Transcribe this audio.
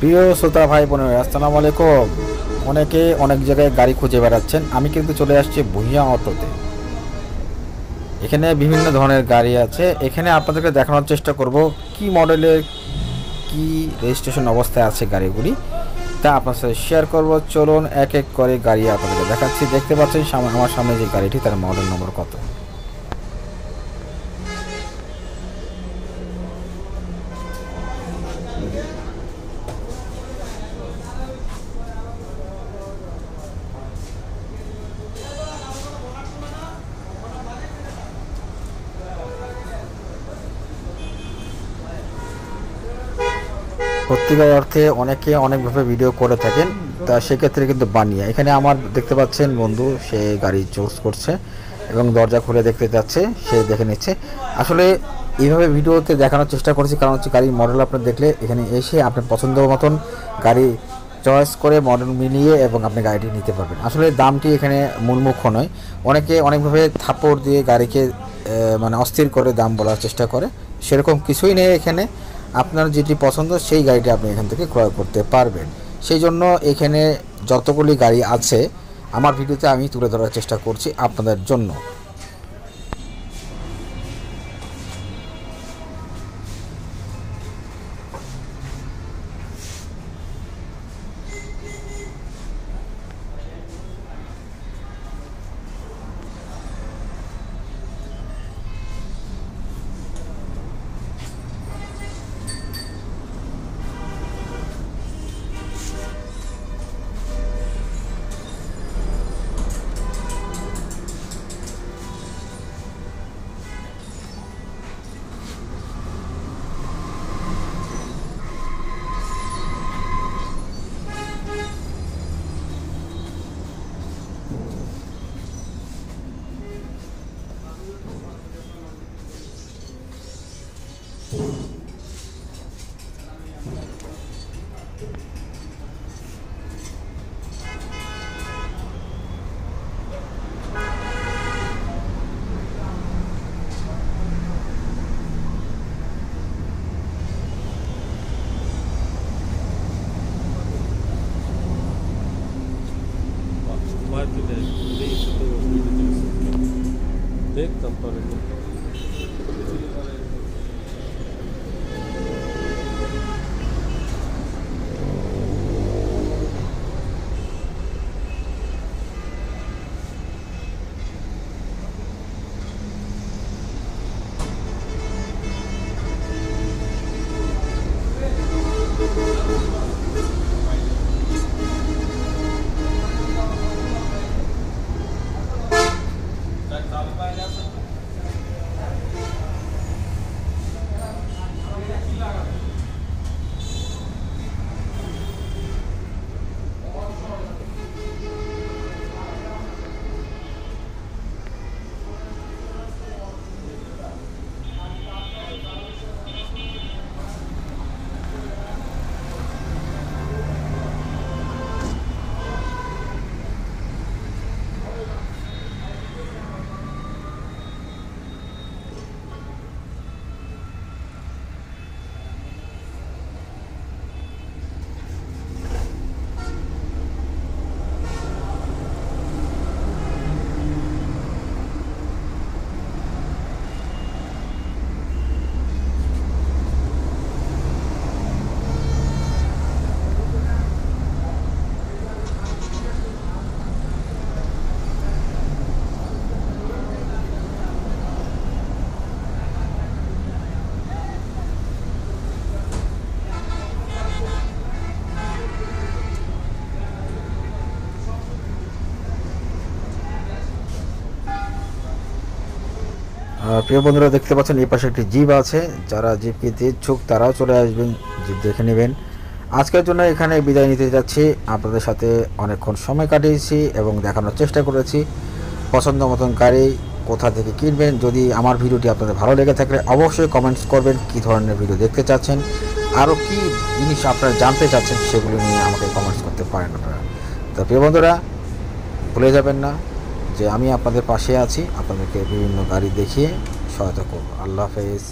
প্রিয় শ্রোতা ভাই বোনেরা, আসসালামু আলাইকুম। অনেকে অনেক জায়গায় গাড়ি খুঁজে বেড়াচ্ছেন, আমি কিন্তু চলে আসছি ভূঁইয়া অটোতে। এখানে বিভিন্ন ধরনের গাড়ি আছে। এখানে আপনাদেরকে দেখানোর চেষ্টা করব কি মডেলের, কি রেজিস্ট্রেশন অবস্থায় আছে গাড়িগুলি, তা আপনার সাথে শেয়ার করব। চলুন এক এক করে গাড়ি আপনাদেরকে দেখাচ্ছি। দেখতে পাচ্ছেন আমার সামনে যে গাড়িটি, তার মডেল নম্বর কত। সত্যিকার অর্থে অনেকে অনেকভাবে ভিডিও করে থাকেন, তা সেক্ষেত্রে কিন্তু বানিয়ে এখানে আমার দেখতে পাচ্ছেন বন্ধু, সে গাড়ি চুজ করছে এবং দরজা খুলে দেখতে যাচ্ছে, সে দেখে নিচ্ছে। আসলে এইভাবে ভিডিওতে দেখানোর চেষ্টা করছি, কারণ হচ্ছে গাড়ির মডেল আপনার দেখলে এখানে এসে আপনার পছন্দ মতন গাড়ি চয়েস করে মডেল মিলিয়ে এবং আপনি গাড়িটি নিতে পারবেন। আসলে দামটি এখানে মূল মুখ্য নয়। অনেকে অনেকভাবে থাপ্পড় দিয়ে গাড়িকে মানে অস্থির করে দাম বলার চেষ্টা করে, সেরকম কিছুই নেই এখানে। আপনার যেটি পছন্দ সেই গাড়িটি আপনি এখান থেকে ক্রয় করতে পারবেন। সেই জন্য এখানে যতগুলি গাড়ি আছে আমার ভিডিওতে আমি তুলে ধরার চেষ্টা করছি আপনাদের জন্য। Markete değişik olabilir. Tek kampanyalı. প্রিয় বন্ধুরা, দেখতে পাচ্ছেন এই পাশে একটি জিপ আছে। যারা জিপ কিনতে ইচ্ছুক তারাও চলে আসবেন, জিপ দেখে নেবেন। আজকের জন্য এখানে বিদায় নিতে যাচ্ছি। আপনাদের সাথে অনেকক্ষণ সময় কাটিয়েছি এবং দেখানোর চেষ্টা করেছি পছন্দ মতন গাড়ি কোথা থেকে কিনবেন। যদি আমার ভিডিওটি আপনাদের ভালো লেগে থাকলে অবশ্যই কমেন্টস করবেন কী ধরনের ভিডিও দেখতে চাচ্ছেন, আরও কী জিনিস আপনারা জানতে চাচ্ছেন সেগুলো নিয়ে আমাকে কমেন্টস করতে পারেন আপনারা। তো প্রিয় বন্ধুরা, ভুলে যাবেন না যে আমি আপনাদের পাশে আছি, আপনাদেরকে বিভিন্ন গাড়ি দেখিয়ে সহায়তা করব। আল্লাহ হাফেজ।